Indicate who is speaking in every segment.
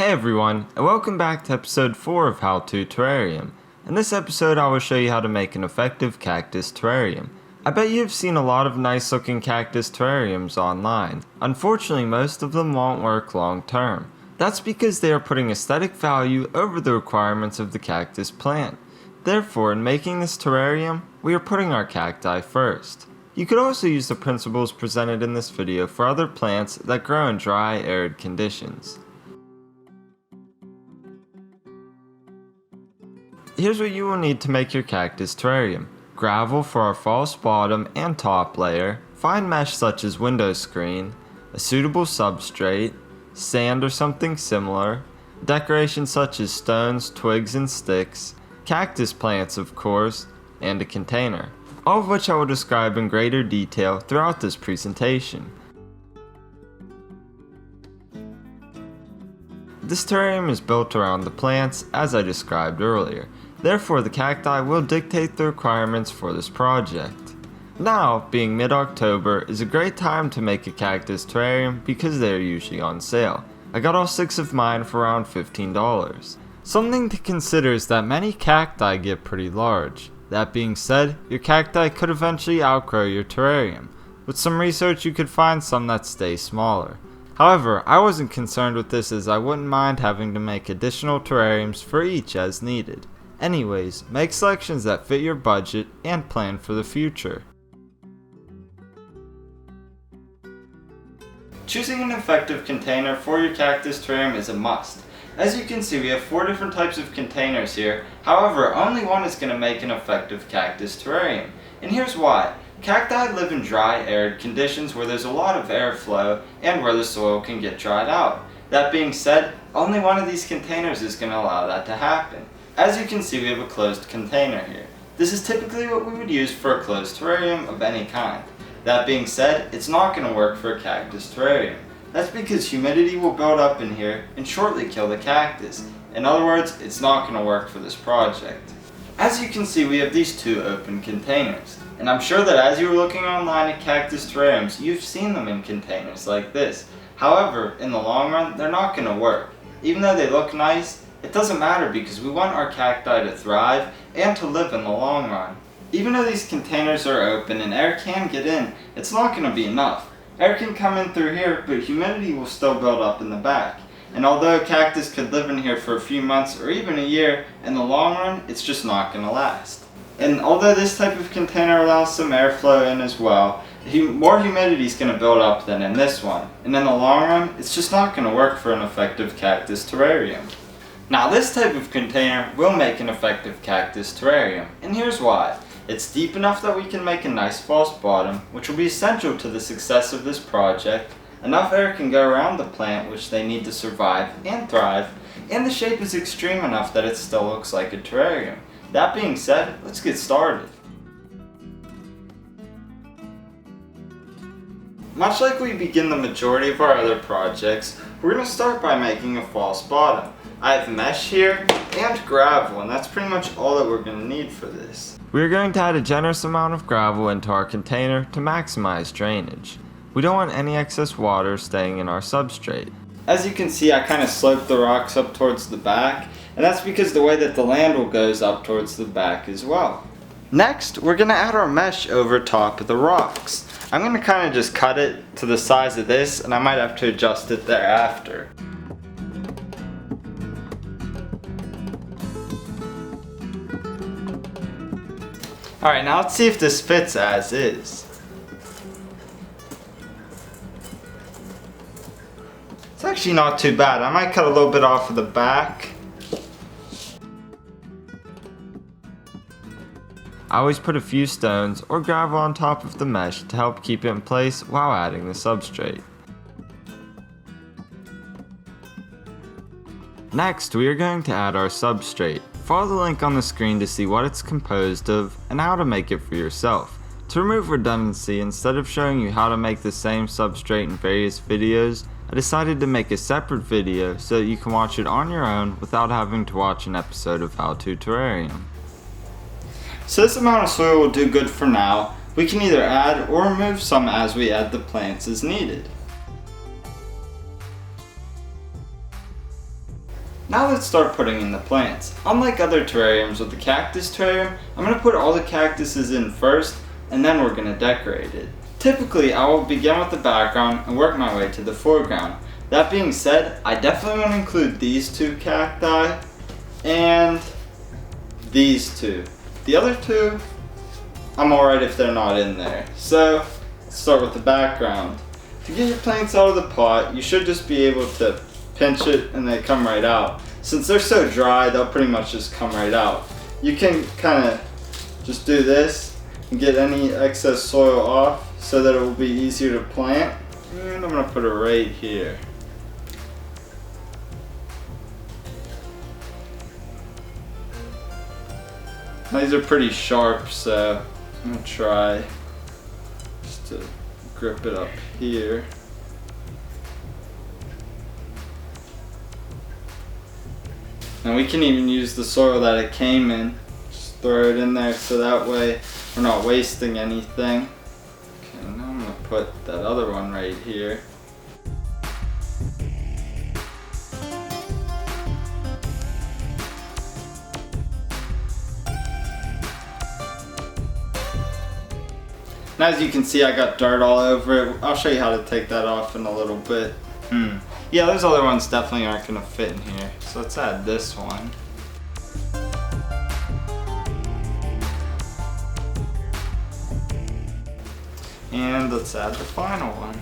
Speaker 1: Hey everyone, and welcome back to episode 4 of How to Terrarium. In this episode I will show you how to make an effective cactus terrarium. I bet you've seen a lot of nice looking cactus terrariums online. Unfortunately, most of them won't work long term. That's because they are putting aesthetic value over the requirements of the cactus plant. Therefore, in making this terrarium, we are putting our cacti first. You could also use the principles presented in this video for other plants that grow in dry, arid conditions. Here's what you will need to make your cactus terrarium. Gravel for our false bottom and top layer, fine mesh such as window screen, a suitable substrate, sand or something similar, decoration such as stones, twigs, and sticks, cactus plants of course, and a container. All of which I will describe in greater detail throughout this presentation. This terrarium is built around the plants as I described earlier. Therefore, the cacti will dictate the requirements for this project. Now, being mid-October, is a great time to make a cactus terrarium because they are usually on sale. I got all 6 of mine for around $15. Something to consider is that many cacti get pretty large. That being said, your cacti could eventually outgrow your terrarium. With some research you could find some that stay smaller. However, I wasn't concerned with this as I wouldn't mind having to make additional terrariums for each as needed. Anyways, make selections that fit your budget and plan for the future. Choosing an effective container for your cactus terrarium is a must. As you can see, we have 4 different types of containers here. However, only one is going to make an effective cactus terrarium. And here's why. Cacti live in dry, arid conditions where there's a lot of airflow and where the soil can get dried out. That being said, only one of these containers is going to allow that to happen. As you can see, we have a closed container here. This is typically what we would use for a closed terrarium of any kind. That being said, it's not going to work for a cactus terrarium. That's because humidity will build up in here and shortly kill the cactus. In other words, it's not going to work for this project. As you can see, we have these 2 open containers. And I'm sure that as you were looking online at cactus terrariums, you've seen them in containers like this. However, in the long run, they're not going to work. Even though they look nice, it doesn't matter because we want our cacti to thrive and to live in the long run. Even though these containers are open and air can get in, it's not going to be enough. Air can come in through here, but humidity will still build up in the back. And although a cactus could live in here for a few months or even a year, in the long run, it's just not going to last. And although this type of container allows some airflow in as well, more humidity is going to build up than in this one. And in the long run, it's just not going to work for an effective cactus terrarium. Now this type of container will make an effective cactus terrarium, and here's why. It's deep enough that we can make a nice false bottom, which will be essential to the success of this project. Enough air can go around the plant which they need to survive and thrive, and the shape is extreme enough that it still looks like a terrarium. That being said, let's get started. Much like we begin the majority of our other projects, we're going to start by making a false bottom. I have mesh here and gravel, and that's pretty much all that we're going to need for this. We're going to add a generous amount of gravel into our container to maximize drainage. We don't want any excess water staying in our substrate. As you can see, I kind of sloped the rocks up towards the back, and that's because the way that the land goes up towards the back as well. Next, we're going to add our mesh over top of the rocks. I'm going to kind of just cut it to the size of this, and I might have to adjust it thereafter. Alright, now let's see if this fits as is. It's actually not too bad. I might cut a little bit off of the back. I always put a few stones or gravel on top of the mesh to help keep it in place while adding the substrate. Next, we are going to add our substrate. Follow the link on the screen to see what it's composed of and how to make it for yourself. To remove redundancy, instead of showing you how to make the same substrate in various videos, I decided to make a separate video so that you can watch it on your own without having to watch an episode of How to Terrarium. So this amount of soil will do good for now. We can either add or remove some as we add the plants as needed. Now let's start putting in the plants. Unlike other terrariums with the cactus terrarium, I'm going to put all the cactuses in first, and then we're going to decorate it. Typically, I will begin with the background and work my way to the foreground. That being said, I definitely want to include these two cacti and these two. The other two, I'm alright if they're not in there. So, let's start with the background. To get your plants out of the pot, you should just be able to pinch it and they come right out. Since they're so dry, they'll pretty much just come right out. You can kind of just do this and get any excess soil off so that it will be easier to plant. And I'm going to put it right here. These are pretty sharp, so I'm going to try just to grip it up here. And we can even use the soil that it came in. Just throw it in there so that way we're not wasting anything. Okay, now I'm going to put that other one right here. And as you can see, I got dirt all over it. I'll show you how to take that off in a little bit. Yeah, those other ones definitely aren't going to fit in here. So let's add this one. And let's add the final one.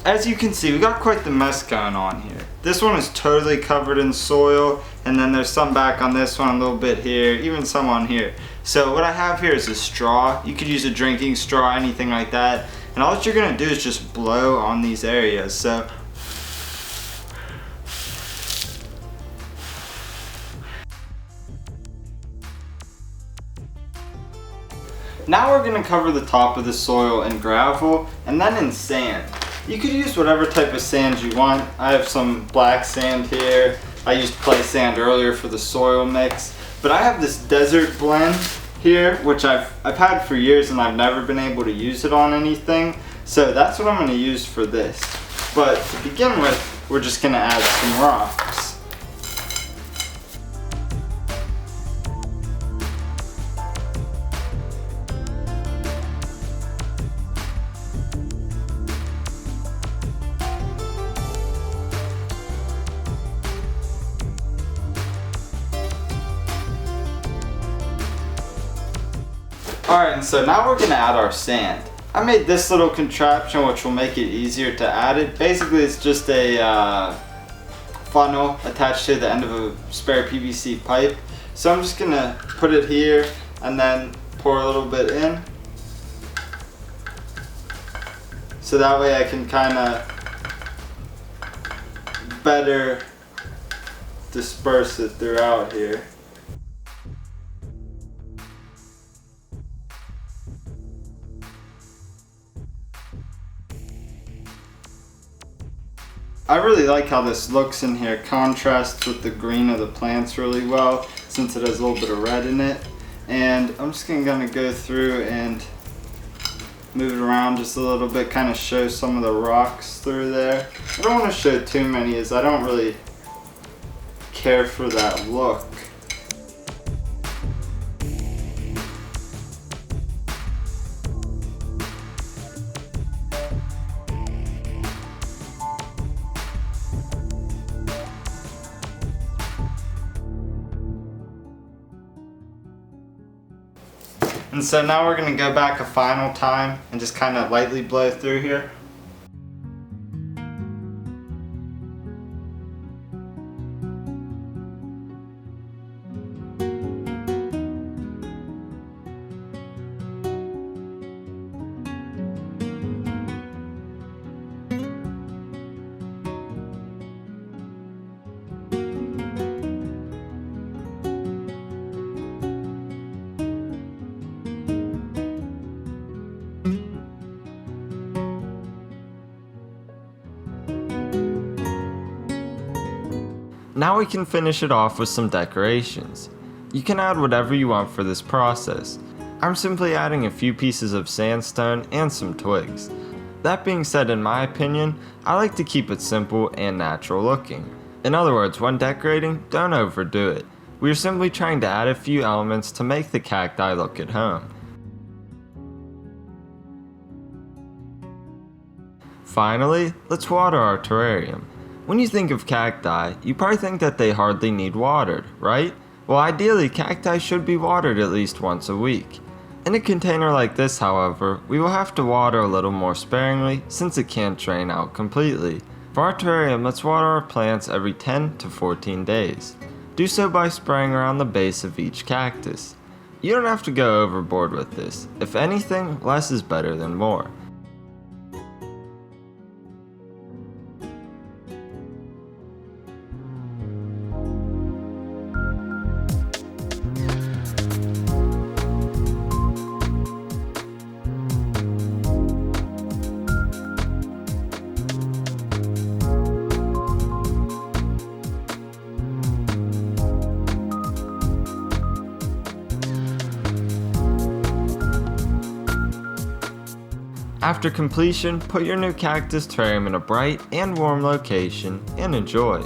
Speaker 1: As you can see, we got quite the mess going on here. This one is totally covered in soil, and then there's some back on this one, a little bit here, even some on here. So what I have here is a straw. You could use a drinking straw, anything like that. And all that you're gonna do is just blow on these areas. So now we're gonna cover the top of the soil in gravel and then in sand. You could use whatever type of sand you want. I have some black sand here. I used clay sand earlier for the soil mix. But I have this desert blend here, which I've had for years and I've never been able to use it on anything. So that's what I'm going to use for this. But to begin with, we're just going to add some rocks. Alright, and so now we're going to add our sand. I made this little contraption which will make it easier to add it. Basically it's just a funnel attached to the end of a spare PVC pipe. So I'm just going to put it here and then pour a little bit in. So that way I can kind of better disperse it throughout here. I really like how this looks in here. It contrasts with the green of the plants really well since it has a little bit of red in it. And I'm just gonna go through and move it around just a little bit, kind of show some of the rocks through there. I don't want to show too many as I don't really care for that look. And so now we're going to go back a final time and just kind of lightly blow through here. Now we can finish it off with some decorations. You can add whatever you want for this process. I'm simply adding a few pieces of sandstone and some twigs. That being said, in my opinion, I like to keep it simple and natural looking. In other words, when decorating, don't overdo it. We are simply trying to add a few elements to make the cacti look at home. Finally, let's water our terrarium. When you think of cacti, you probably think that they hardly need watered, right? Well, ideally, cacti should be watered at least once a week. In a container like this, however, we will have to water a little more sparingly since it can't drain out completely. For our terrarium, let's water our plants every 10 to 14 days. Do so by spraying around the base of each cactus. You don't have to go overboard with this. If anything, less is better than more. After completion, put your new cactus terrarium in a bright and warm location and enjoy.